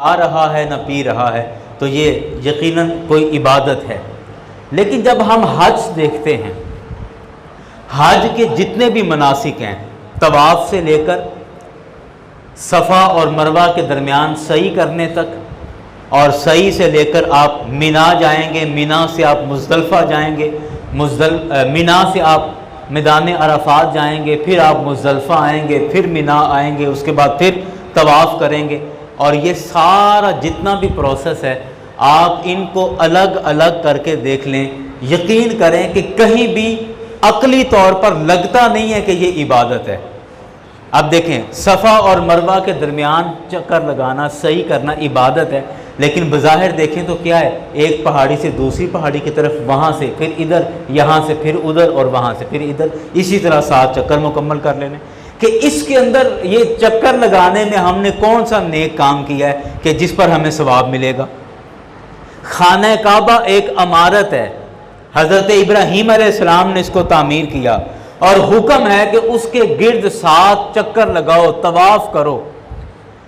آ رہا ہے نہ پی رہا ہے تو یہ یقیناً کوئی عبادت ہے۔ لیکن جب ہم حج دیکھتے ہیں، حج کے جتنے بھی مناسک ہیں، طواف سے لے کر صفا اور مروہ کے درمیان سعی کرنے تک، اور سعی سے لے کر آپ مینا جائیں گے، مینا سے آپ مزدلفہ جائیں گے، مینا سے آپ میدان عرفات جائیں گے، پھر آپ مزدلفہ آئیں گے، پھر مینا آئیں گے، اس کے بعد پھر طواف کریں گے، اور یہ سارا جتنا بھی پروسیس ہے آپ ان کو الگ الگ کر کے دیکھ لیں، یقین کریں کہ کہیں بھی عقلی طور پر لگتا نہیں ہے کہ یہ عبادت ہے۔ اب دیکھیں، صفا اور مروہ کے درمیان چکر لگانا، سعی کرنا عبادت ہے، لیکن بظاہر دیکھیں تو کیا ہے، ایک پہاڑی سے دوسری پہاڑی کی طرف، وہاں سے پھر ادھر، یہاں سے پھر ادھر، اور وہاں سے پھر ادھر، اسی طرح 7 چکر مکمل کر لینے، کہ اس کے اندر یہ چکر لگانے میں ہم نے کون سا نیک کام کیا ہے کہ جس پر ہمیں ثواب ملے گا۔ خانہ کعبہ ایک عمارت ہے، حضرت ابراہیم علیہ السلام نے اس کو تعمیر کیا، اور حکم ہے کہ اس کے گرد 7 چکر لگاؤ، طواف کرو،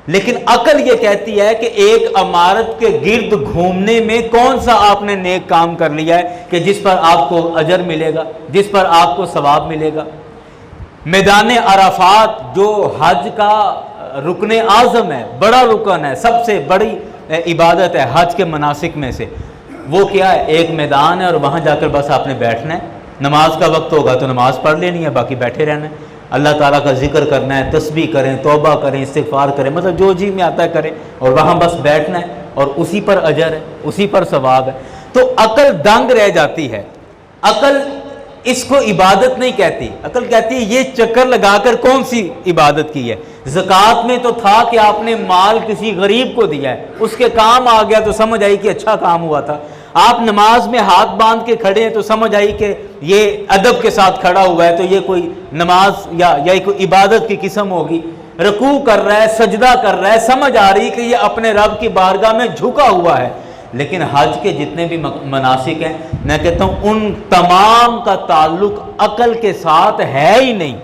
لیکن عقل یہ کہتی ہے کہ ایک عمارت کے گرد گھومنے میں کون سا آپ نے نیک کام کر لیا ہے کہ جس پر آپ کو اجر ملے گا، جس پر آپ کو ثواب ملے گا۔ میدان عرفات جو حج کا رکن اعظم ہے، بڑا رکن ہے، سب سے بڑی عبادت ہے حج کے مناسک میں سے، وہ کیا ہے، ایک میدان ہے، اور وہاں جا کر بس آپ نے بیٹھنا ہے، نماز کا وقت ہوگا تو نماز پڑھ لینی ہے، باقی بیٹھے رہنا ہے، اللہ تعالیٰ کا ذکر کرنا ہے، تسبیح کریں، توبہ کریں، استغفار کریں، مطلب جو جی میں آتا ہے کریں، اور وہاں بس بیٹھنا ہے، اور اسی پر اجر ہے، اسی پر ثواب ہے۔ تو عقل دنگ رہ جاتی ہے، عقل اس کو عبادت نہیں کہتی، عقل کہتی ہے یہ چکر لگا کر کون سی عبادت کی ہے۔ زکوٰۃ میں تو تھا کہ آپ نے مال کسی غریب کو دیا ہے، اس کے کام آ گیا تو سمجھ آئی کہ اچھا کام ہوا تھا۔ آپ نماز میں ہاتھ باندھ کے کھڑے ہیں تو سمجھ آئی کہ یہ ادب کے ساتھ کھڑا ہوا ہے، تو یہ کوئی نماز یا کوئی عبادت کی قسم ہوگی۔ رکوع کر رہا ہے، سجدہ کر رہا ہے، سمجھ آ رہی کہ یہ اپنے رب کی بارگاہ میں جھکا ہوا ہے۔ لیکن حج کے جتنے بھی مناسک ہیں، میں کہتا ہوں ان تمام کا تعلق عقل کے ساتھ ہے ہی نہیں۔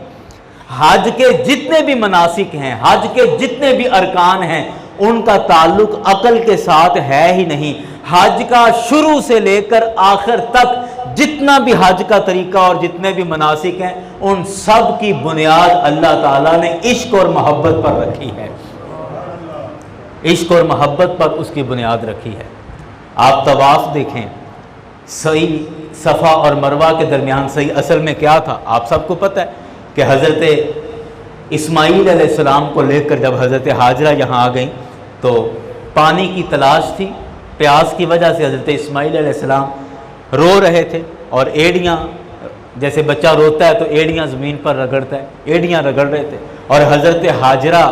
حج کے جتنے بھی مناسک ہیں، حج کے جتنے بھی ارکان ہیں، ان کا تعلق عقل کے ساتھ ہے ہی نہیں۔ حج کا شروع سے لے کر آخر تک جتنا بھی حج کا طریقہ اور جتنے بھی مناسک ہیں، ان سب کی بنیاد اللہ تعالیٰ نے عشق اور محبت پر رکھی ہے، عشق اور محبت پر اس کی بنیاد رکھی ہے۔ آپ طواف دیکھیں، صحیح صفا اور مروہ کے درمیان صحیح اصل میں کیا تھا، آپ سب کو پتہ ہے کہ حضرت اسماعیل علیہ السلام کو لے کر جب حضرت ہاجرہ یہاں آ گئیں تو پانی کی تلاش تھی، پیاس کی وجہ سے حضرت اسماعیل علیہ السلام رو رہے تھے، اور ایڑیاں، جیسے بچہ روتا ہے تو ایڑیاں زمین پر رگڑتا ہے، ایڑیاں رگڑ رہے تھے، اور حضرت ہاجرہ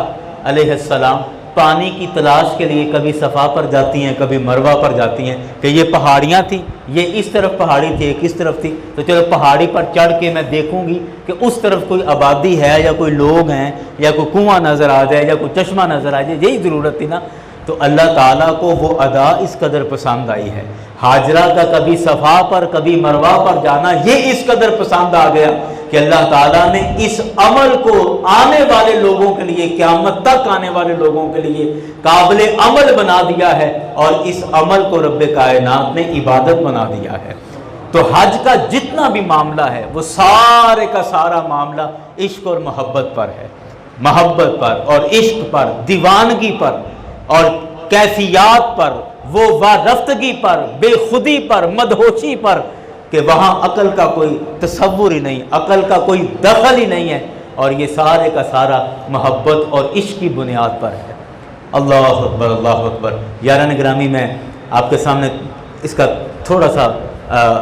علیہ السلام پانی کی تلاش کے لیے کبھی صفا پر جاتی ہیں، کبھی مروہ پر جاتی ہیں، کہ یہ پہاڑیاں تھیں، یہ اس طرف پہاڑی تھی، ایک اس طرف تھی، تو چلو پہاڑی پر چڑھ کے میں دیکھوں گی کہ اس طرف کوئی آبادی ہے یا کوئی لوگ ہیں یا کوئی کنواں نظر آ جائے یا کوئی چشمہ نظر آ جائے، یہی ضرورت تھی نا۔ تو اللہ تعالیٰ کو وہ ادا اس قدر پسند آئی ہے، ہاجرہ کا کبھی صفا پر کبھی مروہ پر جانا یہ اس قدر پسند آ گیا کہ اللہ تعالیٰ نے اس عمل کو آنے والے لوگوں کے لیے، قیامت تک آنے والے لوگوں کے لیے قابل عمل بنا دیا ہے، اور اس عمل کو رب کائنات نے عبادت بنا دیا ہے۔ تو حج کا جتنا بھی معاملہ ہے وہ سارے کا سارا معاملہ عشق اور محبت پر ہے، محبت پر اور عشق پر، دیوانگی پر اور کیفیات پر، وہ وارفتگی پر، بے خودی پر، مدہوشی پر، کہ وہاں عقل کا کوئی تصور ہی نہیں، عقل کا کوئی دخل ہی نہیں ہے، اور یہ سارے کا سارا محبت اور عشق کی بنیاد پر ہے۔ اللہ اکبر، اللہ اکبر۔ یاران گرامی، میں آپ کے سامنے اس کا تھوڑا سا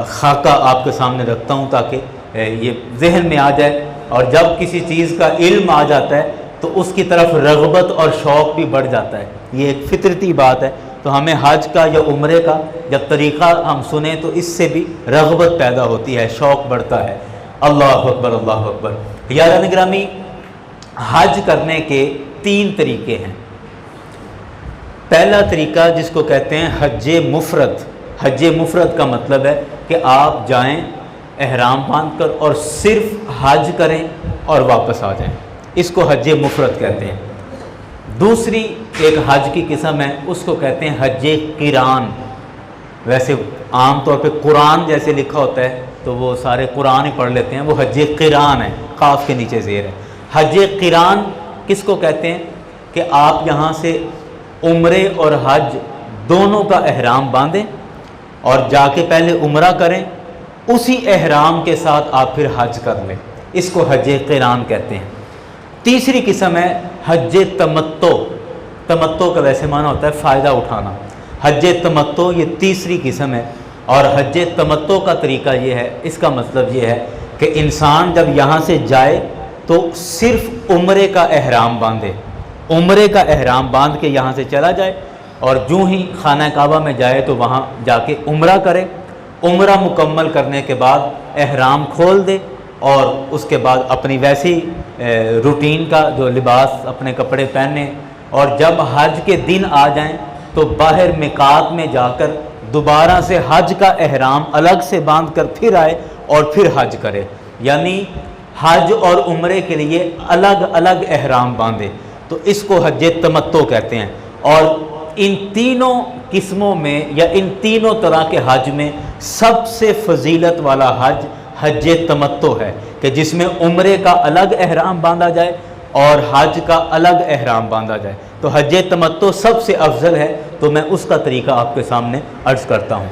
خاکہ آپ کے سامنے رکھتا ہوں تاکہ یہ ذہن میں آ جائے، اور جب کسی چیز کا علم آ جاتا ہے تو اس کی طرف رغبت اور شوق بھی بڑھ جاتا ہے، یہ ایک فطرتی بات ہے۔ تو ہمیں حج کا یا عمرے کا جب طریقہ ہم سنیں تو اس سے بھی رغبت پیدا ہوتی ہے، شوق بڑھتا ہے۔ اللہ اکبر، اللہ اکبر۔ یاران گرامی، حج کرنے کے 3 طریقے ہیں۔ پہلا طریقہ جس کو کہتے ہیں حج مفرد۔ حج مفرد کا مطلب ہے کہ آپ جائیں احرام باندھ کر اور صرف حج کریں اور واپس آ جائیں، اس کو حج مفرد کہتے ہیں۔ دوسری ایک حج کی قسم ہے، اس کو کہتے ہیں حج قران۔ ویسے عام طور پہ قرآن جیسے لکھا ہوتا ہے تو وہ سارے قرآن ہی پڑھ لیتے ہیں، وہ حج قران ہے، قاف کے نیچے زیر ہے۔ حج قران کس کو کہتے ہیں کہ آپ یہاں سے عمرے اور حج دونوں کا احرام باندھیں اور جا کے پہلے عمرہ کریں، اسی احرام کے ساتھ آپ پھر حج کر لیں، اس کو حج قران کہتے ہیں۔ تیسری قسم ہے حج تمتع۔ تمتع کا ویسے معنی ہوتا ہے فائدہ اٹھانا۔ حج تمتع یہ تیسری قسم ہے، اور حج تمتع کا طریقہ یہ ہے، اس کا مطلب یہ ہے کہ انسان جب یہاں سے جائے تو صرف عمرے کا احرام باندھے، عمرے کا احرام باندھ کے یہاں سے چلا جائے، اور جو ہی خانہ کعبہ میں جائے تو وہاں جا کے عمرہ کرے، عمرہ مکمل کرنے کے بعد احرام کھول دے، اور اس کے بعد اپنی ویسی روٹین کا جو لباس اپنے کپڑے پہنے، اور جب حج کے دن آ جائیں تو باہر میقات میں جا کر دوبارہ سے حج کا احرام الگ سے باندھ کر پھر آئے اور پھر حج کرے، یعنی حج اور عمرے کے لیے الگ الگ احرام باندھے، تو اس کو حج تمتع کہتے ہیں۔ اور ان تینوں قسموں میں یا ان تینوں طرح کے حج میں سب سے فضیلت والا حج حج تمتع ہے، کہ جس میں عمرے کا الگ احرام باندھا جائے اور حج کا الگ احرام باندھا جائے، تو حج تمتع سب سے افضل ہے، تو میں اس کا طریقہ آپ کے سامنے عرض کرتا ہوں۔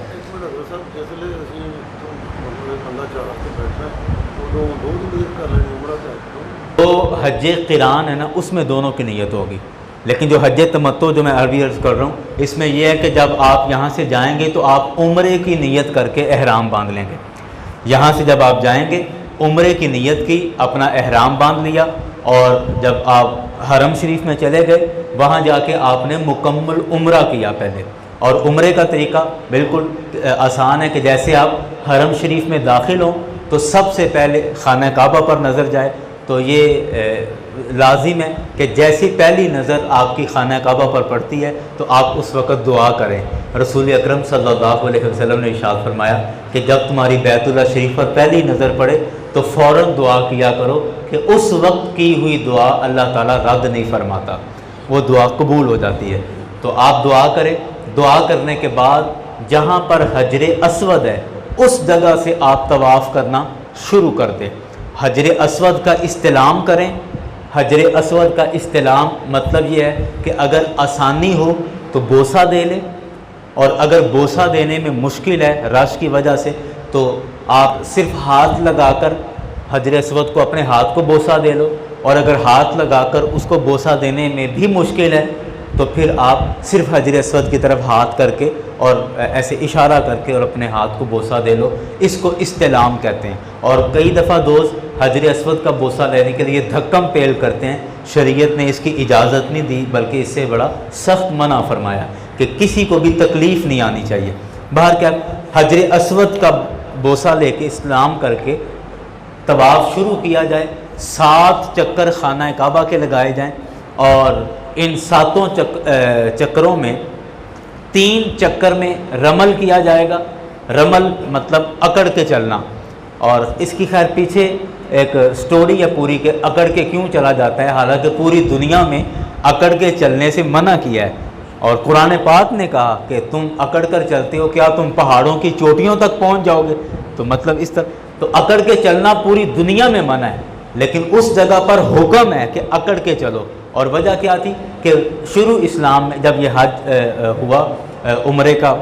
تو حج قران ہے نا، اس میں دونوں کی نیت ہوگی، لیکن جو حج تمتع جو میں عربی عرض کر رہا ہوں، اس میں یہ ہے کہ جب آپ یہاں سے جائیں گے تو آپ عمرے کی نیت کر کے احرام باندھ لیں گے۔ یہاں سے جب آپ جائیں گے عمرے کی نیت کی، اپنا احرام باندھ لیا، اور جب آپ حرم شریف میں چلے گئے وہاں جا کے آپ نے مکمل عمرہ کیا پہلے۔ اور عمرے کا طریقہ بالکل آسان ہے کہ جیسے آپ حرم شریف میں داخل ہوں تو سب سے پہلے خانہ کعبہ پر نظر جائے، تو یہ لازم ہے کہ جیسی پہلی نظر آپ کی خانہ کعبہ پر پڑتی ہے تو آپ اس وقت دعا کریں۔ رسول اکرم صلی اللہ علیہ وسلم نے ارشاد فرمایا کہ جب تمہاری بیت اللہ شریف پر پہلی نظر پڑے تو فوراً دعا کیا کرو، کہ اس وقت کی ہوئی دعا اللہ تعالیٰ رد نہیں فرماتا، وہ دعا قبول ہو جاتی ہے۔ تو آپ دعا کریں، دعا کرنے کے بعد جہاں پر حجر اسود ہے اس جگہ سے آپ طواف کرنا شروع کر دیں، حجر اسود کا استلام کریں۔ حجر اسود کا استلام مطلب یہ ہے کہ اگر آسانی ہو تو بوسہ دے لیں، اور اگر بوسہ دینے میں مشکل ہے رش کی وجہ سے تو آپ صرف ہاتھ لگا کر حجر اسود کو اپنے ہاتھ کو بوسہ دے لو، اور اگر ہاتھ لگا کر اس کو بوسہ دینے میں بھی مشکل ہے تو پھر آپ صرف حجر اسود کی طرف ہاتھ کر کے اور ایسے اشارہ کر کے اور اپنے ہاتھ کو بوسہ دے لو، اس کو استلام کہتے ہیں۔ اور کئی دفعہ دوست حجر اسود کا بوسہ لینے کے لیے دھکم پیل کرتے ہیں، شریعت نے اس کی اجازت نہیں دی، بلکہ اس سے بڑا سخت منع فرمایا کہ کسی کو بھی تکلیف نہیں آنی چاہیے۔ باہر کیا حجر اسود کا بوسہ لے کے استلام کر کے طواف شروع کیا جائے، 7 چکر خانہ کعبہ کے لگائے جائیں، اور ان 7 چکروں میں 3 چکر میں رمل کیا جائے گا۔ رمل مطلب اکڑ کے چلنا، اور اس کی خیر پیچھے ایک سٹوری ہے پوری کہ اکڑ کے کیوں چلا جاتا ہے، حالانکہ پوری دنیا میں اکڑ کے چلنے سے منع کیا ہے، اور قرآن پاک نے کہا کہ تم اکڑ کر چلتے ہو، کیا تم پہاڑوں کی چوٹیوں تک پہنچ جاؤ گے؟ تو مطلب اس طرح تو اکڑ کے چلنا پوری دنیا میں منع ہے، لیکن اس جگہ پر حکم ہے کہ اکڑ کے چلو۔ اور وجہ کیا تھی کہ شروع اسلام میں جب یہ حج ہوا عمرے کا،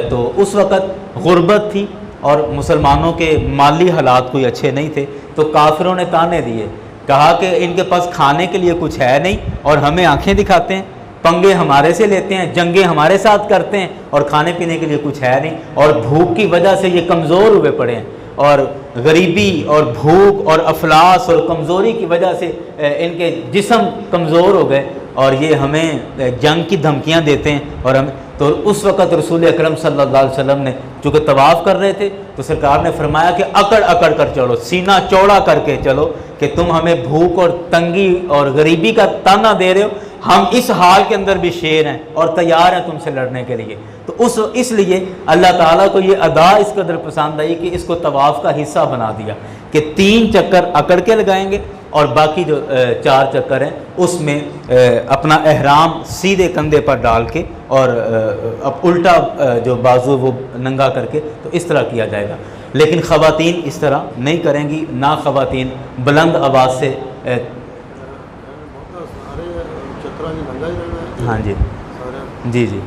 تو اس وقت غربت تھی اور مسلمانوں کے مالی حالات کوئی اچھے نہیں تھے، تو کافروں نے تانے دیے، کہا کہ ان کے پاس کھانے کے لیے کچھ ہے نہیں اور ہمیں آنکھیں دکھاتے ہیں، پنگے ہمارے سے لیتے ہیں، جنگیں ہمارے ساتھ کرتے ہیں، اور کھانے پینے کے لیے کچھ ہے نہیں، اور بھوک کی وجہ سے یہ کمزور ہوئے پڑے ہیں، اور غریبی اور بھوک اور افلاس اور کمزوری کی وجہ سے ان کے جسم کمزور ہو گئے، اور یہ ہمیں جنگ کی دھمکیاں دیتے ہیں، اور ہم تو اس وقت رسول اکرم صلی اللہ علیہ وسلم نے چونکہ طواف کر رہے تھے تو سرکار نے فرمایا کہ اکڑ اکڑ کر چلو، سینہ چوڑا کر کے چلو، کہ تم ہمیں بھوک اور تنگی اور غریبی کا تانا دے رہے ہو، ہم اس حال کے اندر بھی شیر ہیں اور تیار ہیں تم سے لڑنے کے لیے۔ تو اس لیے اللہ تعالیٰ کو یہ ادا اس قدر پسند آئی کہ اس کو طواف کا حصہ بنا دیا، کہ 3 چکر اکڑ کے لگائیں گے، اور باقی جو 4 چکر ہیں اس میں اپنا احرام سیدھے کندھے پر ڈال کے اور اب الٹا جو بازو وہ ننگا کر کے، تو اس طرح کیا جائے گا۔ لیکن خواتین اس طرح نہیں کریں گی، نہ خواتین بلند آواز سے ہاں جی جی جی،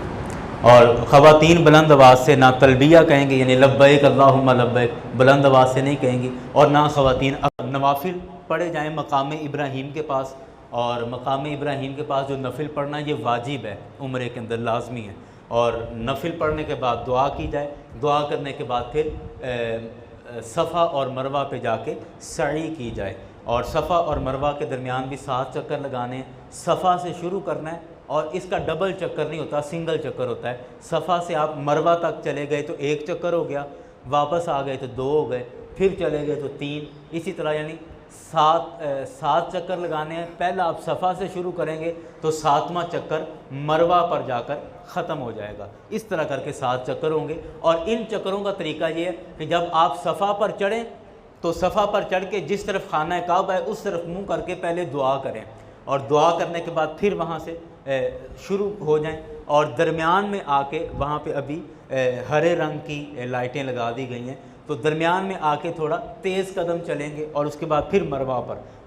اور خواتین بلند آواز سے نہ تلبیہ کہیں گی، یعنی لبیک اللہم لبیک بلند آواز سے نہیں کہیں گی، اور نہ خواتین نوافل پڑھے جائیں مقام ابراہیم کے پاس، اور مقام ابراہیم کے پاس جو نفل پڑھنا یہ واجب ہے، عمرے کے اندر لازمی ہے، اور نفل پڑھنے کے بعد دعا کی جائے، دعا کرنے کے بعد پھر صفا اور مروہ پہ جا کے سعی کی جائے، اور صفا اور مروہ کے درمیان بھی 7 چکر لگانے ہیں۔ صفا سے شروع کرنا ہے، اور اس کا ڈبل چکر نہیں ہوتا، سنگل چکر ہوتا ہے۔ صفا سے آپ مروہ تک چلے گئے تو 1 چکر ہو گیا، واپس آ گئے تو 2 ہو گئے، پھر چلے گئے تو 3، اسی طرح یعنی 7 چکر لگانے ہیں۔ پہلا آپ صفا سے شروع کریں گے تو 7واں چکر مروہ پر جا کر ختم ہو جائے گا، اس طرح کر کے 7 چکر ہوں گے۔ اور ان چکروں کا طریقہ یہ ہے کہ جب آپ صفا پر چڑھیں تو صفا پر چڑھ کے جس طرف خانہ کعبہ ہے اس طرف منہ کر کے پہلے دعا کریں، اور دعا کرنے کے بعد پھر وہاں سے شروع ہو جائیں، اور درمیان میں آ کے وہاں پہ ابھی ہرے رنگ کی لائٹیں لگا دی گئی ہیں، تو درمیان میں آ کے تھوڑا تیز قدم چلیں گے، اور اس کے بعد پھر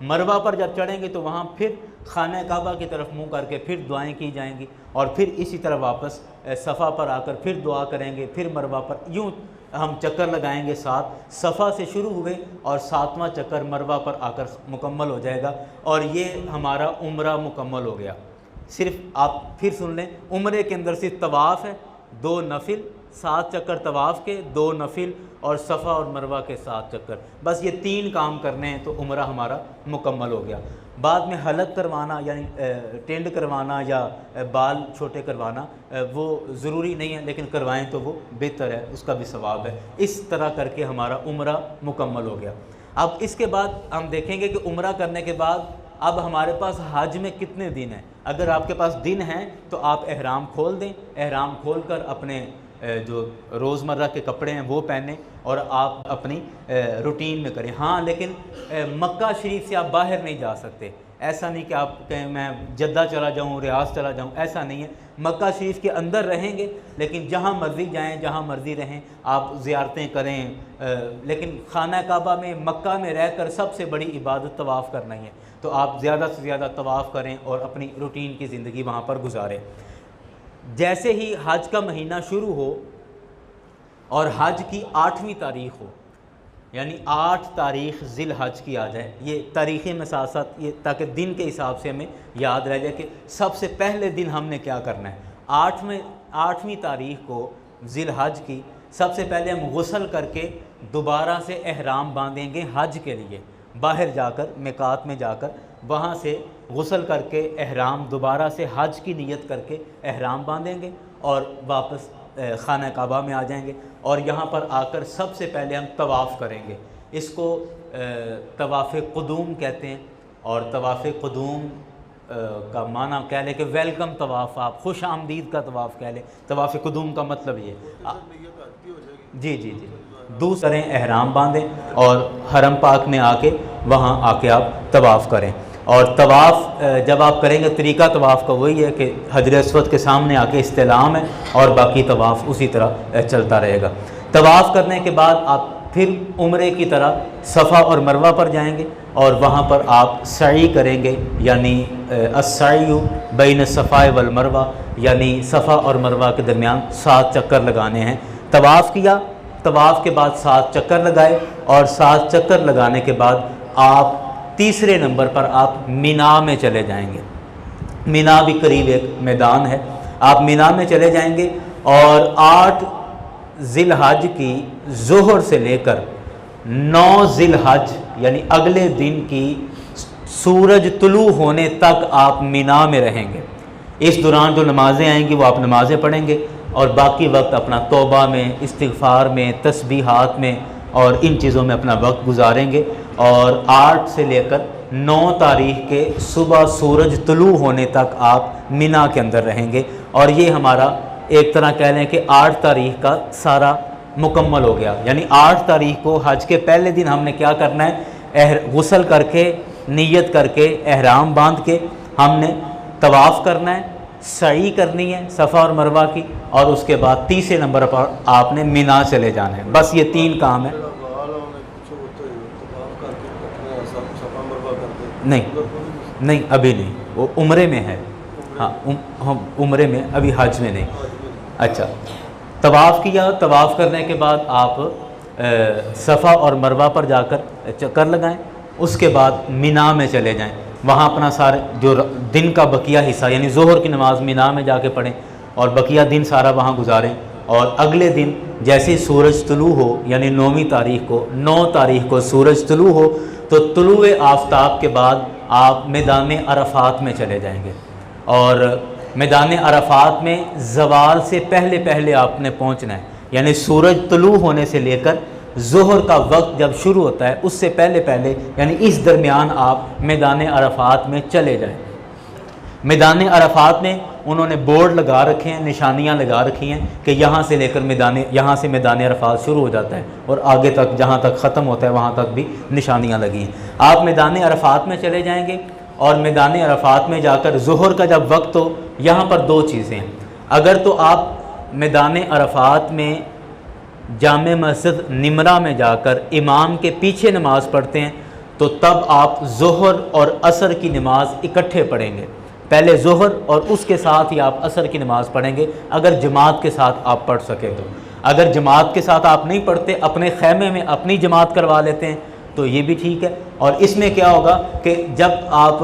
مروہ پر جب چڑھیں گے تو وہاں پھر خانہ کعبہ کی طرف منہ کر کے پھر دعائیں کی جائیں گی، اور پھر اسی طرح واپس صفا پر آ کر پھر دعا کریں گے، پھر مروہ پر، یوں ہم چکر لگائیں گے 7۔ صفا سے شروع ہوئے اور 7واں چکر مروہ پر آ کر مکمل ہو جائے گا، اور یہ ہمارا عمرہ مکمل ہو گیا۔ صرف آپ پھر سن لیں، عمرے کے اندر صرف طواف ہے، 2 نفل، 7 چکر طواف کے، 2 نفل، اور صفا اور مروہ کے 7 چکر، بس یہ 3 کام کرنے ہیں تو عمرہ ہمارا مکمل ہو گیا۔ بعد میں حلق کروانا یعنی ٹینڈ کروانا یا بال چھوٹے کروانا وہ ضروری نہیں ہے، لیکن کروائیں تو وہ بہتر ہے، اس کا بھی ثواب ہے۔ اس طرح کر کے ہمارا عمرہ مکمل ہو گیا۔ اب اس کے بعد ہم دیکھیں گے کہ عمرہ کرنے کے بعد اب ہمارے پاس حج میں کتنے دن ہیں۔ اگر آپ کے پاس دن ہیں تو آپ احرام کھول دیں، احرام کھول کر اپنے جو روزمرہ کے کپڑے ہیں وہ پہنیں، اور آپ اپنی روٹین میں کریں۔ ہاں لیکن مکہ شریف سے آپ باہر نہیں جا سکتے، ایسا نہیں کہ آپ کہیں میں جدہ چلا جاؤں، ریاض چلا جاؤں، ایسا نہیں ہے۔ مکہ شریف کے اندر رہیں گے، لیکن جہاں مرضی جائیں، جہاں مرضی رہیں، آپ زیارتیں کریں، لیکن خانہ کعبہ میں مکہ میں رہ کر سب سے بڑی عبادت طواف کرنا ہی ہے، تو آپ زیادہ سے زیادہ طواف کریں اور اپنی روٹین کی زندگی وہاں پر گزاریں۔ جیسے ہی حج کا مہینہ شروع ہو اور حج کی 8ویں تاریخ ہو، یعنی 8 تاریخ ذی الحج کی آ جائے، یہ تاریخی میں ساتھ ساتھ یہ تاکہ دن کے حساب سے ہمیں یاد رہ جائے کہ سب سے پہلے دن ہم نے کیا کرنا ہے۔ 8ویں تاریخ کو ذی الحج کی سب سے پہلے ہم غسل کر کے دوبارہ سے احرام باندھیں گے حج کے لیے، باہر جا کر میقات میں جا کر وہاں سے غسل کر کے احرام دوبارہ سے حج کی نیت کر کے احرام باندھیں گے، اور واپس خانہ کعبہ میں آ جائیں گے، اور یہاں پر آ کر سب سے پہلے ہم طواف کریں گے۔ اس کو طواف قدوم کہتے ہیں، اور طواف قدوم کا معنی کہہ لیں کہ ویلکم طواف، آپ خوش آمدید کا طواف کہہ لیں، طواف قدوم کا مطلب یہ جی جی جی دوسرے احرام باندھیں اور حرم پاک میں آ کے وہاں آ کے آپ طواف کریں۔ اور طواف جب آپ کریں گے طریقہ طواف کا وہی ہے کہ حجر اسود کے سامنے آ کے استلام ہے، اور باقی طواف اسی طرح چلتا رہے گا۔ طواف کرنے کے بعد آپ پھر عمرے کی طرح صفا اور مروہ پر جائیں گے، اور وہاں پر آپ سعی کریں گے، یعنی السعی بین الصفا والمروہ، یعنی صفا اور مروہ کے درمیان 7 چکر لگانے ہیں۔ طواف کیا، طواف کے بعد 7 چکر لگائے، اور 7 چکر لگانے کے بعد آپ تیسرے نمبر پر آپ مینا میں چلے جائیں گے۔ مینا بھی قریب ایک میدان ہے، آپ مینا میں چلے جائیں گے، اور 8 ذی الحج کی ظہر سے لے کر 9 ذی الحج یعنی اگلے دن کی سورج طلوع ہونے تک آپ مینا میں رہیں گے۔ اس دوران جو نمازیں آئیں گی وہ آپ نمازیں پڑھیں گے، اور باقی وقت اپنا توبہ میں، استغفار میں، تسبیحات میں اور ان چیزوں میں اپنا وقت گزاریں گے، اور 8 سے لے کر 9 تاریخ کے صبح سورج طلوع ہونے تک آپ مینا کے اندر رہیں گے۔ اور یہ ہمارا ایک طرح کہہ لیں کہ 8 تاریخ کا سارا مکمل ہو گیا، یعنی 8 تاریخ کو حج کے پہلے دن ہم نے کیا کرنا ہے، غسل کر کے نیت کر کے احرام باندھ کے ہم نے طواف کرنا ہے، سعی کرنی ہے صفا اور مروہ کی، اور اس کے بعد تیسرے نمبر پر آپ نے مینا چلے جانا ہے۔ بس یہ 3 کام ہے۔ نہیں ابھی نہیں، وہ عمرے میں ہے، ہاں عمرے میں، ابھی حج میں نہیں۔ اچھا، طواف کیا، طواف کرنے کے بعد آپ صفا اور مروہ پر جا کر چکر لگائیں، اس کے بعد مینا میں چلے جائیں، وہاں اپنا سارے جو دن کا بقیہ حصہ یعنی ظہر کی نماز مینا میں جا کے پڑھیں اور بقیہ دن سارا وہاں گزاریں، اور اگلے دن جیسے سورج طلوع ہو یعنی 9 تاریخ کو سورج طلوع ہو تو طلوع آفتاب کے بعد آپ میدان عرفات میں چلے جائیں گے، اور میدان عرفات میں زوال سے پہلے آپ نے پہنچنا ہے، یعنی سورج طلوع ہونے سے لے کر ظہر کا وقت جب شروع ہوتا ہے اس سے پہلے یعنی اس درمیان آپ میدان عرفات میں چلے جائیں۔ میدان عرفات میں انہوں نے بورڈ لگا رکھے ہیں، نشانیاں لگا رکھی ہیں کہ یہاں سے لے کر یہاں سے میدان عرفات شروع ہو جاتا ہے اور آگے تک جہاں تک ختم ہوتا ہے وہاں تک بھی نشانیاں لگی ہیں۔ آپ میدان عرفات میں چلے جائیں گے، اور میدان عرفات میں جا کر ظہر کا جب وقت ہو، یہاں پر 2 چیزیں ہیں۔ اگر تو آپ میدان عرفات میں جامع مسجد نمرہ میں جا کر امام کے پیچھے نماز پڑھتے ہیں تو تب آپ ظہر اور عصر کی نماز اکٹھے پڑھیں گے، پہلے ظہر اور اس کے ساتھ ہی آپ عصر کی نماز پڑھیں گے اگر جماعت کے ساتھ آپ پڑھ سکے تو۔ اگر جماعت کے ساتھ آپ نہیں پڑھتے، اپنے خیمے میں اپنی جماعت کروا لیتے ہیں تو یہ بھی ٹھیک ہے۔ اور اس میں کیا ہوگا کہ جب آپ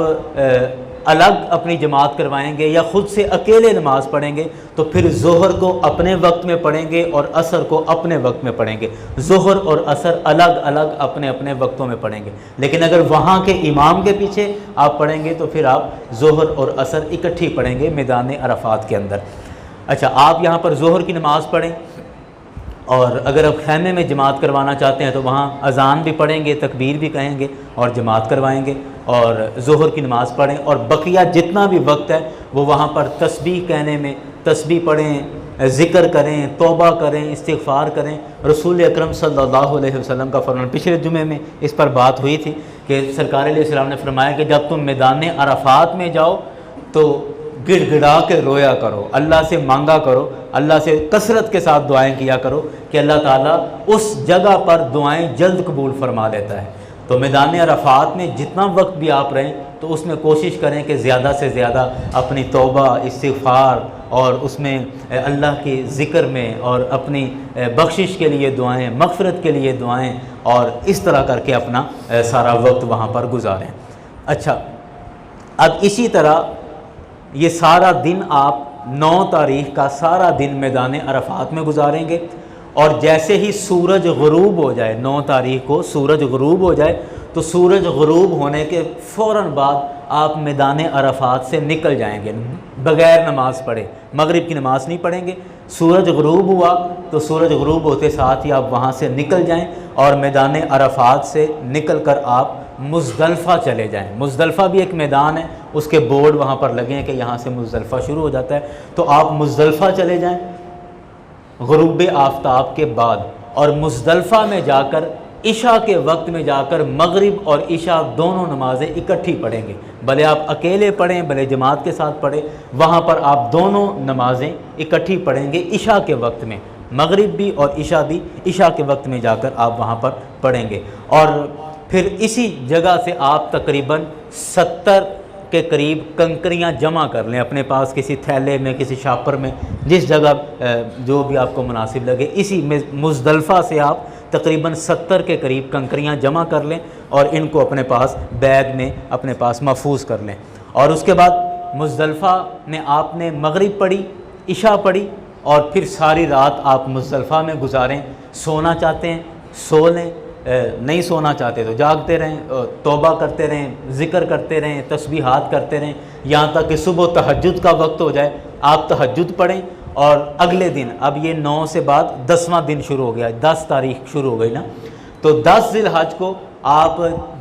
الگ اپنی جماعت کروائیں گے یا خود سے اکیلے نماز پڑھیں گے تو پھر ظہر کو اپنے وقت میں پڑھیں گے اور عصر کو اپنے وقت میں پڑھیں گے، ظہر اور عصر الگ اپنے وقتوں میں پڑھیں گے۔ لیکن اگر وہاں کے امام کے پیچھے آپ پڑھیں گے تو پھر آپ ظہر اور عصر اکٹھی پڑھیں گے میدان عرفات کے اندر۔ اچھا، آپ یہاں پر ظہر کی نماز پڑھیں، اور اگر آپ خیمے میں جماعت کروانا چاہتے ہیں تو وہاں اذان بھی پڑھیں گے، تکبیر بھی کہیں گے اور جماعت کروائیں گے، اور ظہر کی نماز پڑھیں، اور بقیہ جتنا بھی وقت ہے وہ وہاں پر تسبیح کہنے میں تسبیح پڑھیں، ذکر کریں، توبہ کریں، استغفار کریں۔ رسول اکرم صلی اللہ علیہ وسلم کا فرمان، پچھلے جمعے میں اس پر بات ہوئی تھی کہ سرکار علیہ السلام نے فرمایا کہ جب تم میدان عرفات میں جاؤ تو گڑ گڑا کے رویا کرو، اللہ سے مانگا کرو، اللہ سے کثرت کے ساتھ دعائیں کیا کرو کہ اللہ تعالیٰ اس جگہ پر دعائیں جلد قبول فرما لیتا ہے۔ تو میدان عرفات میں جتنا وقت بھی آپ رہیں تو اس میں کوشش کریں کہ زیادہ سے زیادہ اپنی توبہ، استغفار اور اس میں اللہ کے ذکر میں اور اپنی بخشش کے لیے دعائیں، مغفرت کے لیے دعائیں، اور اس طرح کر کے اپنا سارا وقت وہاں پر گزاریں۔ اچھا، اب اسی طرح یہ سارا دن آپ 9 تاریخ کا سارا دن میدان عرفات میں گزاریں گے، اور جیسے ہی سورج غروب ہو جائے، 9 تاریخ کو سورج غروب ہو جائے تو سورج غروب ہونے کے فوراً بعد آپ میدان عرفات سے نکل جائیں گے بغیر نماز پڑھے، مغرب کی نماز نہیں پڑھیں گے۔ سورج غروب ہوا تو سورج غروب ہوتے ساتھ ہی آپ وہاں سے نکل جائیں، اور میدان عرفات سے نکل کر آپ مزدلفہ چلے جائیں۔ مزدلفہ بھی ایک میدان ہے، اس کے بورڈ وہاں پر لگے ہیں کہ یہاں سے مزدلفہ شروع ہو جاتا ہے، تو آپ مزدلفہ چلے جائیں غروب آفتاب کے بعد، اور مزدلفہ میں جا کر عشاء کے وقت میں جا کر مغرب اور عشاء دونوں نمازیں اکٹھی پڑھیں گے، بھلے آپ اکیلے پڑھیں بھلے جماعت کے ساتھ پڑھیں، وہاں پر آپ دونوں نمازیں اکٹھی پڑھیں گے عشاء کے وقت میں، مغرب بھی اور عشاء بھی عشاء کے وقت میں جا کر آپ وہاں پر پڑھیں گے۔ اور پھر اسی جگہ سے آپ تقریباً 70 کے قریب کنکریاں جمع کر لیں اپنے پاس، کسی تھیلے میں، کسی شاپر میں، جس جگہ جو بھی آپ کو مناسب لگے، اسی مزدلفہ سے آپ تقریباً 70 کے قریب کنکریاں جمع کر لیں اور ان کو اپنے پاس بیگ میں اپنے پاس محفوظ کر لیں۔ اور اس کے بعد مزدلفہ میں آپ نے مغرب پڑھی، عشاء پڑھی، اور پھر ساری رات آپ مزدلفہ میں گزاریں۔ سونا چاہتے ہیں سو لیں، نہیں سونا چاہتے تو جاگتے رہیں، توبہ کرتے رہیں، ذکر کرتے رہیں، تسبیحات کرتے رہیں، یہاں تک کہ صبح تہجد کا وقت ہو جائے، آپ تہجد پڑھیں۔ اور اگلے دن، اب یہ 9 سے بعد 10واں دن شروع ہو گیا، 10 تاریخ شروع ہو گئی نا، تو 10 ذی الحج کو آپ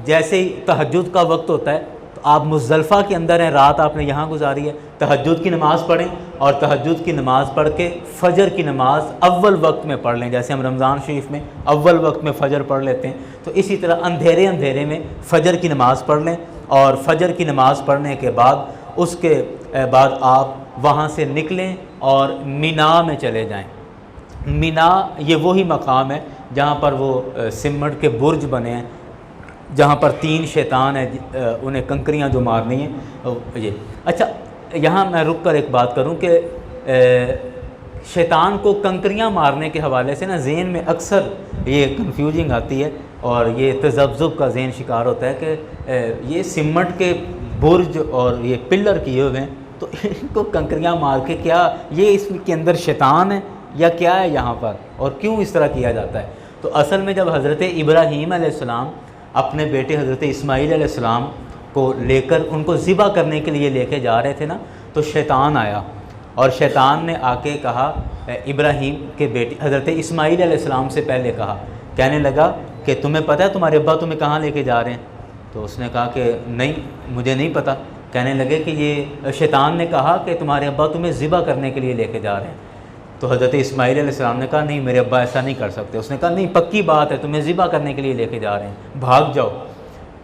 جیسے ہی تہجد کا وقت ہوتا ہے تو آپ مزدلفہ کے اندر ہیں، رات آپ نے یہاں گزاری ہے، تہجد کی نماز پڑھیں، اور تہجد کی نماز پڑھ کے فجر کی نماز اول وقت میں پڑھ لیں، جیسے ہم رمضان شریف میں اول وقت میں فجر پڑھ لیتے ہیں، تو اسی طرح اندھیرے میں فجر کی نماز پڑھ لیں۔ اور فجر کی نماز پڑھنے کے بعد اس کے بعد آپ وہاں سے نکلیں اور مینا میں چلے جائیں۔ مینا یہ وہی مقام ہے جہاں پر وہ سمٹ کے برج بنے ہیں، جہاں پر 3 شیطان ہیں، انہیں کنکریاں جو مارنی ہیں یہ۔ اچھا، یہاں میں رک کر ایک بات کروں کہ شیطان کو کنکریاں مارنے کے حوالے سے نا ذہن میں اکثر یہ کنفیوژنگ آتی ہے اور یہ تذبذب کا ذہن شکار ہوتا ہے کہ یہ سمٹ کے برج اور یہ پلر کیے ہوئے ہیں تو ان کو کنکریاں مار کے کیا یہ اس کے اندر شیطان ہے یا کیا ہے یہاں پر، اور کیوں اس طرح کیا جاتا ہے؟ تو اصل میں جب حضرت ابراہیم علیہ السلام اپنے بیٹے حضرت اسماعیل علیہ السلام کو لے کر ان کو ذبح کرنے کے لیے لے کے جا رہے تھے نا، تو شیطان آیا اور شیطان نے آ کے کہا ابراہیم کے بیٹے حضرت اسماعیل علیہ السلام سے پہلے کہا، کہنے لگا کہ تمہیں پتہ ہے تمہارے ابا تمہیں کہاں لے کے جا رہے ہیں؟ تو اس نے کہا کہ نہیں مجھے نہیں پتہ۔ کہنے لگے کہ یہ شیطان نے کہا کہ تمہارے ابا تمہیں ذبح کرنے کے لیے لے کے جا رہے ہیں۔ تو حضرت اسماعیل علیہ السلام نے کہا نہیں میرے ابا ایسا نہیں کر سکتے۔ اس نے کہا نہیں پکی بات ہے، تمہیں ذبح کرنے کے لیے لے کے جا رہے ہیں، بھاگ جاؤ۔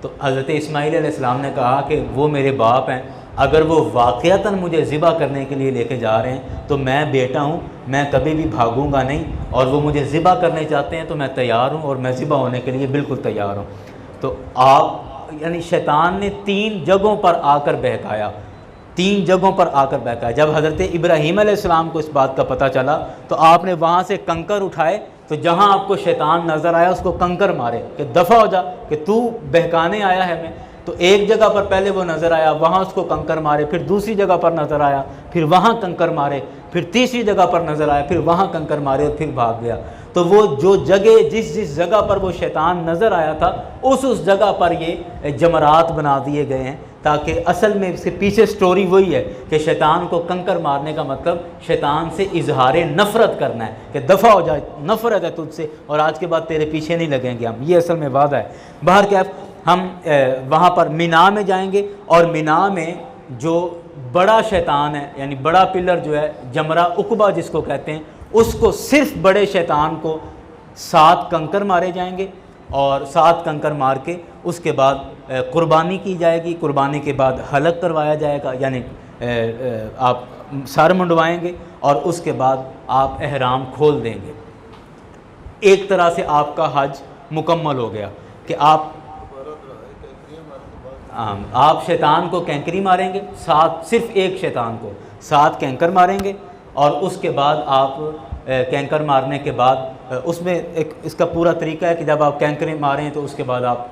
تو حضرت اسماعیل علیہ السلام نے کہا کہ وہ میرے باپ ہیں، اگر وہ واقعتاً مجھے ذبح کرنے کے لیے لے کے جا رہے ہیں تو میں بیٹا ہوں، میں کبھی بھی بھاگوں گا نہیں، اور وہ مجھے ذبح کرنے چاہتے ہیں تو میں تیار ہوں اور میں ذبح ہونے کے لیے بالکل تیار ہوں۔ تو آپ یعنی شیطان نے 3 جگہوں پر آ کر بہکایا، 3 جگہوں پر آ کر بہکایا۔ جب حضرت ابراہیم علیہ السلام کو اس بات کا پتہ چلا تو آپ نے وہاں سے کنکر اٹھائے، تو جہاں آپ کو شیطان نظر آیا اس کو کنکر مارے کہ دفع ہو جا کہ تو بہکانے آیا ہے میں۔ تو ایک جگہ پر پہلے وہ نظر آیا، وہاں اس کو کنکر مارے، پھر دوسری جگہ پر نظر آیا، پھر وہاں کنکر مارے، پھر تیسری جگہ پر نظر آیا، پھر وہاں کنکر مارے اور پھر بھاگ گیا۔ تو وہ جو جگہ جس جگہ پر وہ شیطان نظر آیا تھا اس جگہ پر یہ جمرات بنا دیے گئے ہیں، تاکہ اصل میں اس کے پیچھے سٹوری وہی ہے کہ شیطان کو کنکر مارنے کا مطلب شیطان سے اظہار نفرت کرنا ہے کہ دفع ہو جائے، نفرت ہے تجھ سے اور آج کے بعد تیرے پیچھے نہیں لگیں گے ہم۔ یہ اصل میں وعدہ ہے۔ بہرکیف ہم وہاں پر مینا میں جائیں گے، اور مینا میں جو بڑا شیطان ہے یعنی بڑا پلر جو ہے جمرہ عقبہ جس کو کہتے ہیں، اس کو صرف بڑے شیطان کو 7 کنکر مارے جائیں گے، اور 7 کنکر مار کے اس کے بعد قربانی کی جائے گی۔ قربانی کے بعد حلق کروایا جائے گا، یعنی آپ سر منڈوائیں گے اور اس کے بعد آپ احرام کھول دیں گے۔ ایک طرح سے آپ کا حج مکمل ہو گیا کہ آپ شیطان کو کینکری ماریں گے، 7 صرف ایک شیطان کو 7 کینکر ماریں گے، اور اس کے بعد آپ کینکر مارنے کے بعد اس میں ایک اس کا پورا طریقہ ہے کہ جب آپ کینکریں ماریں تو اس کے بعد آپ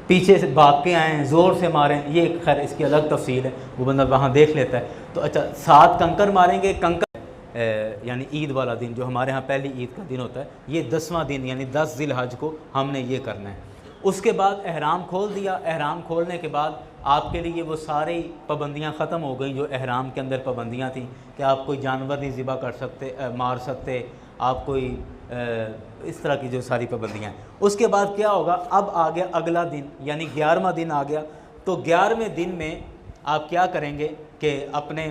پیچھے سے بھاگ کے آئیں، زور سے ماریں، یہ خیر اس کی الگ تفصیل ہے، وہ بندہ وہاں دیکھ لیتا ہے۔ تو اچھا 7 کنکر ماریں گے۔ کنکر یعنی عید والا دن جو ہمارے ہاں پہلی عید کا دن ہوتا ہے، یہ 10واں دن یعنی 10 ذی الحج کو ہم نے یہ کرنا ہے۔ اس کے بعد احرام کھول دیا۔ احرام کھولنے کے بعد آپ کے لیے وہ ساری پابندیاں ختم ہو گئیں جو احرام کے اندر پابندیاں تھیں کہ آپ کوئی جانور نہیں ذبح کر سکتے، مار سکتے، آپ کوئی اس طرح کی جو ساری پابندیاں ہیں۔ اس کے بعد کیا ہوگا؟ اب آ گیا اگلا دن یعنی 11واں دن آ گیا۔ تو 11ویں دن میں آپ کیا کریں گے کہ اپنے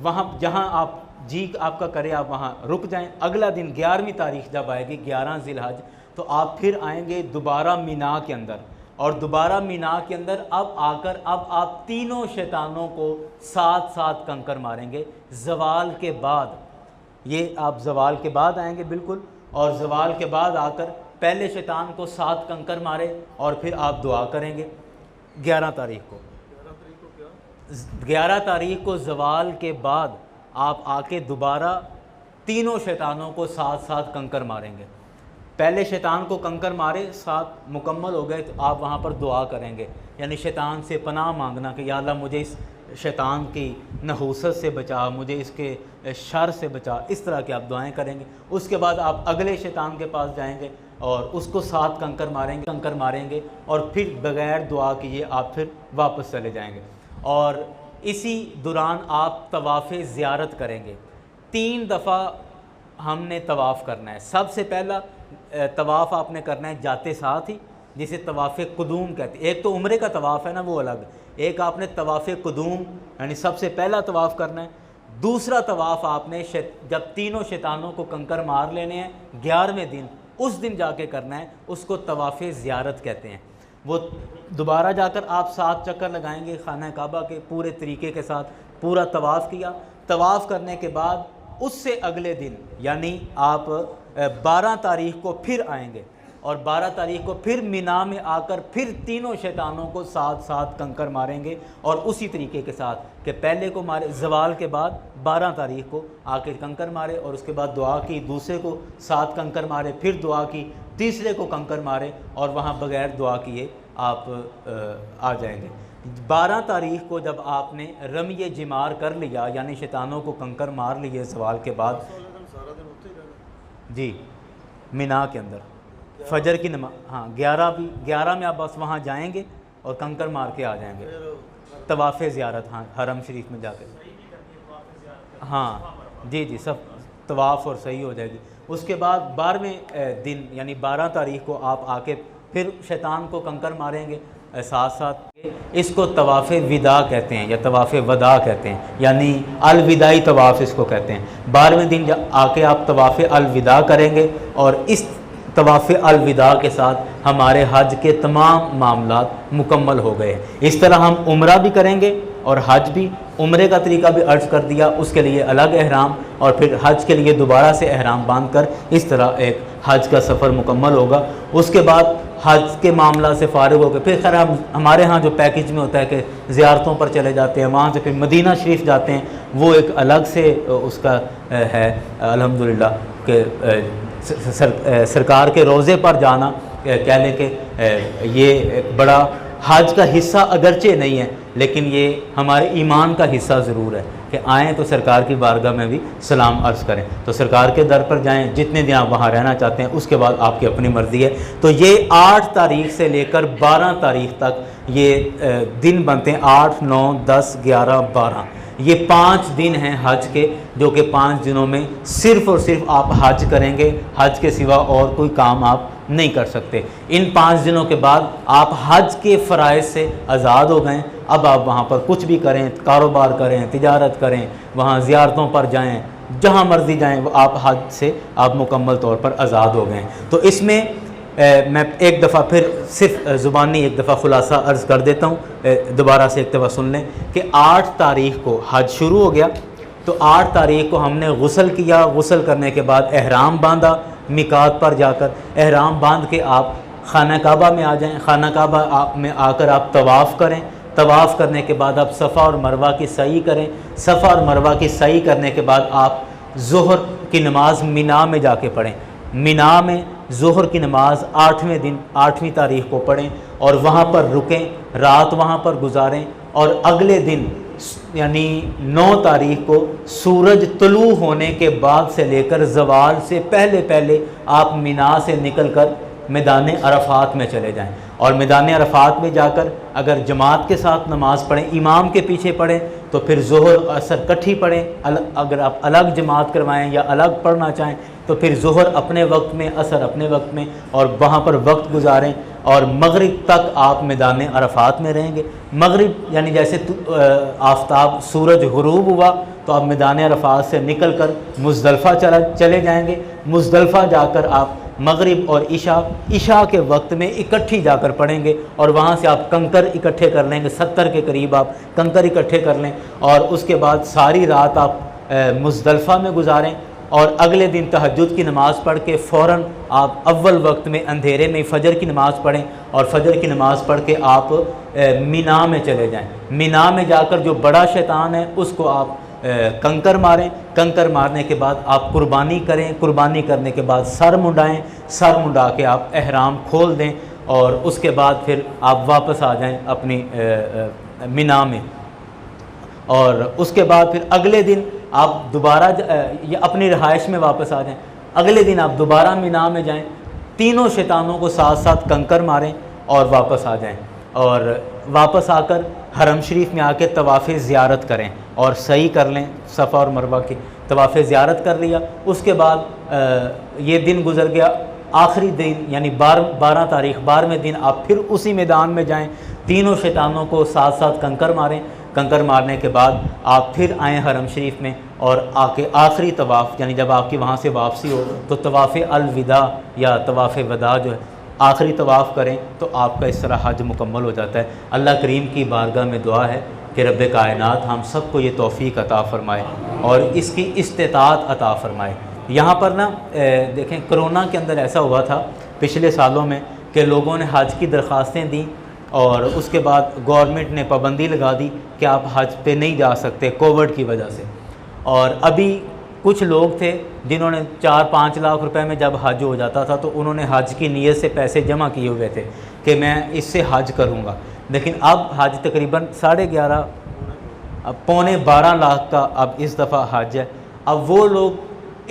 وہاں جہاں آپ کا کرے آپ وہاں رک جائیں۔ اگلا دن 11ویں تاریخ جب آئے گی 11 ذی الحج، تو آپ پھر آئیں گے دوبارہ مینا کے اندر، اور دوبارہ مینا کے اندر اب آ کر اب آپ تینوں شیطانوں کو 7 کنکر ماریں گے زوال کے بعد۔ یہ آپ زوال کے بعد آئیں گے بالکل، اور زوال کے بعد آ کر پہلے شیطان کو 7 کنکر مارے اور پھر آپ دعا کریں گے 11 تاریخ کو۔ 11 تاریخ کو زوال کے بعد آپ آ کے دوبارہ تینوں شیطانوں کو 7 کنکر ماریں گے۔ پہلے شیطان کو کنکر مارے، 7 مکمل ہو گئے، تو آپ وہاں پر دعا کریں گے، یعنی شیطان سے پناہ مانگنا کہ یا اللہ مجھے اس شیطان کی نحوست سے بچا، مجھے اس کے شر سے بچا، اس طرح کی آپ دعائیں کریں گے۔ اس کے بعد آپ اگلے شیطان کے پاس جائیں گے اور اس کو 7 کنکر ماریں گے اور پھر بغیر دعا کیے آپ پھر واپس چلے جائیں گے۔ اور اسی دوران آپ طواف زیارت کریں گے۔ 3 دفعہ ہم نے طواف کرنا ہے۔ سب سے پہلا طواف آپ نے کرنا ہے جاتے ساتھ ہی، جسے طواف قدوم کہتے ہیں۔ ایک تو عمرے کا طواف ہے نا وہ الگ، ایک آپ نے طواف قدوم یعنی سب سے پہلا طواف کرنا ہے۔ دوسرا طواف آپ نے جب تینوں شیطانوں کو کنکر مار لینے ہیں 11ویں دن، اس دن جا کے کرنا ہے، اس کو طواف زیارت کہتے ہیں۔ وہ دوبارہ جا کر آپ 7 چکر لگائیں گے خانہ کعبہ کے پورے طریقے کے ساتھ، پورا طواف کیا۔ طواف کرنے کے بعد اس سے اگلے دن یعنی آپ 12 تاریخ کو پھر آئیں گے، اور 12 تاریخ کو پھر مینا میں آ کر پھر تینوں شیطانوں کو ساتھ ساتھ کنکر ماریں گے، اور اسی طریقے کے ساتھ کہ پہلے کو مارے زوال کے بعد 12 تاریخ کو آ کے کنکر مارے، اور اس کے بعد دعا کی، دوسرے کو 7 کنکر مارے، پھر دعا کی، تیسرے کو کنکر مارے، اور وہاں بغیر دعا کیے آپ آ جائیں گے۔ 12 تاریخ کو جب آپ نے رمی جمار کر لیا یعنی شیطانوں کو کنکر مار لیے زوال کے بعد، جی مینا کے اندر فجر کی نماز، ہاں 11 میں آپ بس وہاں جائیں گے اور کنکر مار کے آ جائیں گے، طواف زیارت، ہاں حرم شریف میں جا کے، ہاں جی سب طواف اور صحیح ہو جائے گی۔ اس کے بعد 12ویں دن یعنی 12 تاریخ کو آپ آ کے پھر شیطان کو کنکر ماریں گے ساتھ ساتھ۔ اس کو طواف وداع کہتے ہیں یا طواف وداع کہتے ہیں، یعنی الوداعی طواف اس کو کہتے ہیں۔ 12ویں دن آ کے آپ طواف الوداع کریں گے، اور اس طواف الوداع کے ساتھ ہمارے حج کے تمام معاملات مکمل ہو گئے۔ اس طرح ہم عمرہ بھی کریں گے اور حج بھی۔ عمرے کا طریقہ بھی عرض کر دیا، اس کے لیے الگ احرام، اور پھر حج کے لیے دوبارہ سے احرام باندھ کر اس طرح ایک حج کا سفر مکمل ہوگا۔ اس کے بعد حج کے معاملہ سے فارغ ہو کے پھر خیر ہمارے ہاں جو پیکج میں ہوتا ہے کہ زیارتوں پر چلے جاتے ہیں، وہاں سے پھر مدینہ شریف جاتے ہیں، وہ ایک الگ سے اس کا ہے الحمدللہ کہ سرکار کے روضے پر جانا، کہہ لیں کہ یہ ایک بڑا حج کا حصہ اگرچہ نہیں ہے لیکن یہ ہمارے ایمان کا حصہ ضرور ہے کہ آئیں تو سرکار کی بارگاہ میں بھی سلام عرض کریں، تو سرکار کے در پر جائیں، جتنے دن آپ وہاں رہنا چاہتے ہیں، اس کے بعد آپ کی اپنی مرضی ہے۔ تو یہ 8 تاریخ سے لے کر 12 تاریخ تک یہ دن بنتے ہیں، 8 9 10 11 12، یہ 5 دن ہیں حج کے، جو کہ 5 دنوں میں صرف اور صرف آپ حج کریں گے، حج کے سوا اور کوئی کام آپ نہیں کر سکتے۔ ان 5 دنوں کے بعد آپ حج کے فرائض سے آزاد ہو گئے، اب آپ وہاں پر کچھ بھی کریں، کاروبار کریں، تجارت کریں، وہاں زیارتوں پر جائیں، جہاں مرضی جائیں، وہ آپ حج سے آپ مکمل طور پر آزاد ہو گئے۔ تو اس میں میں ایک دفعہ پھر صرف زبانی ایک دفعہ خلاصہ عرض کر دیتا ہوں، دوبارہ سے ایک دفعہ سن لیں کہ 8 تاریخ کو حج شروع ہو گیا، تو 8 تاریخ کو ہم نے غسل کیا، غسل کرنے کے بعد احرام باندھا، میقات پر جا کر احرام باندھ کے آپ خانہ کعبہ میں آ جائیں، خانہ کعبہ میں آ کر آپ طواف کریں، طواف کرنے کے بعد آپ صفا اور مروہ کی سعی کریں، صفا اور مروہ کی سعی کرنے کے بعد آپ ظہر کی نماز مینا میں جا کے پڑھیں، مینا میں ظہر کی نماز 8ویں دن 8ویں تاریخ کو پڑھیں اور وہاں پر رکیں، رات وہاں پر گزاریں، اور اگلے دن یعنی 9 تاریخ کو سورج طلوع ہونے کے بعد سے لے کر زوال سے پہلے آپ مینا سے نکل کر میدان عرفات میں چلے جائیں، اور میدان عرفات میں جا کر اگر جماعت کے ساتھ نماز پڑھیں، امام کے پیچھے پڑھیں تو پھر ظہر عصر کٹھی پڑھیں، اگر آپ الگ جماعت کروائیں یا الگ پڑھنا چاہیں تو پھر ظہر اپنے وقت میں، عصر اپنے وقت میں، اور وہاں پر وقت گزاریں، اور مغرب تک آپ میدان عرفات میں رہیں گے۔ مغرب یعنی جیسے آفتاب سورج غروب ہوا تو آپ میدان عرفات سے نکل کر مزدلفہ چلے جائیں گے، مزدلفہ جا کر آپ مغرب اور عشاء کے وقت میں اکٹھی جا کر پڑھیں گے، اور وہاں سے آپ کنکر اکٹھے کر لیں گے، 70 کے قریب آپ کنکر اکٹھے کر لیں، اور اس کے بعد ساری رات آپ مزدلفہ میں گزاریں، اور اگلے دن تہجد کی نماز پڑھ کے فوراً آپ اول وقت میں اندھیرے میں فجر کی نماز پڑھیں، اور فجر کی نماز پڑھ کے آپ مینا میں چلے جائیں، مینا میں جا کر جو بڑا شیطان ہے اس کو آپ کنکر ماریں، کنکر مارنے کے بعد آپ قربانی کریں، قربانی کرنے کے بعد سر منڈائیں، سر منڈا کے آپ احرام کھول دیں، اور اس کے بعد پھر آپ واپس آ جائیں اپنی مینا میں، اور اس کے بعد پھر اگلے دن آپ دوبارہ اپنی رہائش میں واپس آ جائیں، اگلے دن آپ دوبارہ مینا میں جائیں، تینوں شیطانوں کو ساتھ ساتھ کنکر ماریں اور واپس آ جائیں، اور واپس آ کر حرم شریف میں آ کے طواف زیارت کریں اور سعی کر لیں، صفا اور مروہ کی طواف زیارت کر لیا۔ اس کے بعد یہ دن گزر گیا، آخری دن یعنی 12 تاریخ 12ویں دن آپ پھر اسی میدان میں جائیں، تینوں شیطانوں کو ساتھ ساتھ کنکر ماریں، کنکر مارنے کے بعد آپ پھر آئیں حرم شریف میں، اور آ کے آخری طواف یعنی جب آپ کی وہاں سے واپسی ہو تو طواف الوداع یا طواف وداع جو ہے آخری طواف کریں تو آپ کا اس طرح حج مکمل ہو جاتا ہے۔ اللہ کریم کی بارگاہ میں دعا ہے کہ رب کائنات ہم سب کو یہ توفیق عطا فرمائے اور اس کی استطاعت عطا فرمائے۔ یہاں پر نا دیکھیں کرونا کے اندر ایسا ہوا تھا پچھلے سالوں میں کہ لوگوں نے حج کی درخواستیں دیں اور اس کے بعد گورنمنٹ نے پابندی لگا دی کہ آپ حج پہ نہیں جا سکتے کووڈ کی وجہ سے۔ اور ابھی کچھ لوگ تھے جنہوں نے 4-5 لاکھ روپے میں جب حج ہو جاتا تھا تو انہوں نے حج کی نیت سے پیسے جمع کیے ہوئے تھے کہ میں اس سے حج کروں گا، لیکن اب حج تقریباً 11.5 پونے 12 لاکھ کا اب اس دفعہ حج ہے۔ اب وہ لوگ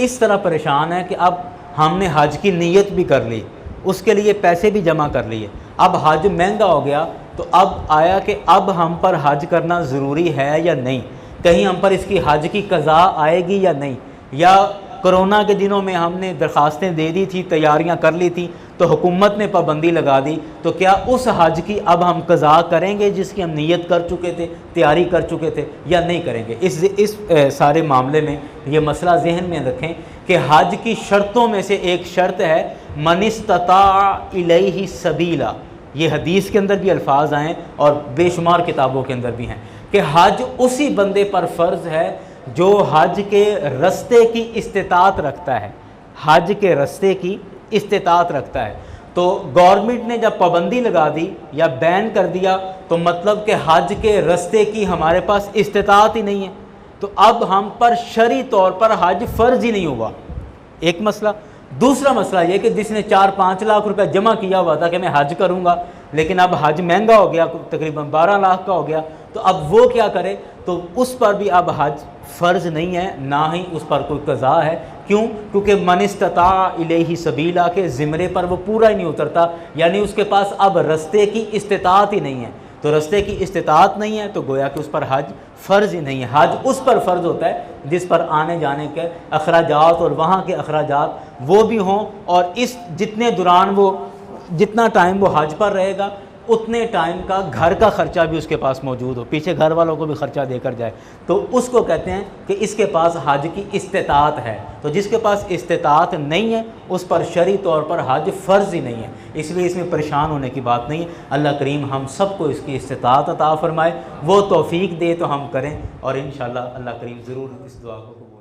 اس طرح پریشان ہیں کہ اب ہم نے حج کی نیت بھی کر لی، اس کے لیے پیسے بھی جمع کر لیے، اب حج مہنگا ہو گیا تو اب آیا کہ اب ہم پر حج کرنا ضروری ہے یا نہیں، کہیں ہم پر اس کی حج کی قضا آئے گی یا نہیں، یا کرونا کے دنوں میں ہم نے درخواستیں دے دی تھی، تیاریاں کر لی تھی تو حکومت نے پابندی لگا دی، تو کیا اس حج کی اب ہم قضا کریں گے جس کی ہم نیت کر چکے تھے، تیاری کر چکے تھے، یا نہیں کریں گے؟ اس سارے معاملے میں یہ مسئلہ ذہن میں رکھیں کہ حج کی شرطوں میں سے ایک شرط ہے من استطاع الیہ سبیلا، یہ حدیث کے اندر بھی الفاظ آئیں اور بے شمار کتابوں کے اندر بھی ہیں کہ حج اسی بندے پر فرض ہے جو حج کے رستے کی استطاعت رکھتا ہے، حج کے رستے کی استطاعت رکھتا ہے۔ تو گورنمنٹ نے جب پابندی لگا دی یا بین کر دیا تو مطلب کہ حج کے رستے کی ہمارے پاس استطاعت ہی نہیں ہے، تو اب ہم پر شرعی طور پر حج فرض ہی نہیں ہوا، ایک مسئلہ۔ دوسرا مسئلہ یہ کہ جس نے 4-5 لاکھ روپے جمع کیا ہوا تھا کہ میں حج کروں گا، لیکن اب حج مہنگا ہو گیا، تقریباً 12 لاکھ کا ہو گیا، تو اب وہ کیا کرے؟ تو اس پر بھی اب حج فرض نہیں ہے، نہ ہی اس پر کوئی قضا ہے۔ کیوں؟ کیونکہ من استطاع الیہ سبیلا کے زمرے پر وہ پورا ہی نہیں اترتا، یعنی اس کے پاس اب رستے کی استطاعت ہی نہیں ہے، تو رستے کی استطاعت نہیں ہے تو گویا کہ اس پر حج فرض ہی نہیں ہے۔ حج اس پر فرض ہوتا ہے جس پر آنے جانے کے اخراجات اور وہاں کے اخراجات وہ بھی ہوں، اور اس جتنا ٹائم وہ حج پر رہے گا اتنے ٹائم کا گھر کا خرچہ بھی اس کے پاس موجود ہو، پیچھے گھر والوں کو بھی خرچہ دے کر جائے، تو اس کو کہتے ہیں کہ اس کے پاس حج کی استطاعت ہے۔ تو جس کے پاس استطاعت نہیں ہے اس پر شرعی طور پر حج فرض ہی نہیں ہے، اس لیے اس میں پریشان ہونے کی بات نہیں ہے۔ اللہ کریم ہم سب کو اس کی استطاعت عطا فرمائے، وہ توفیق دے تو ہم کریں، اور انشاءاللہ اللہ کریم ضرور اس دعا کو قبول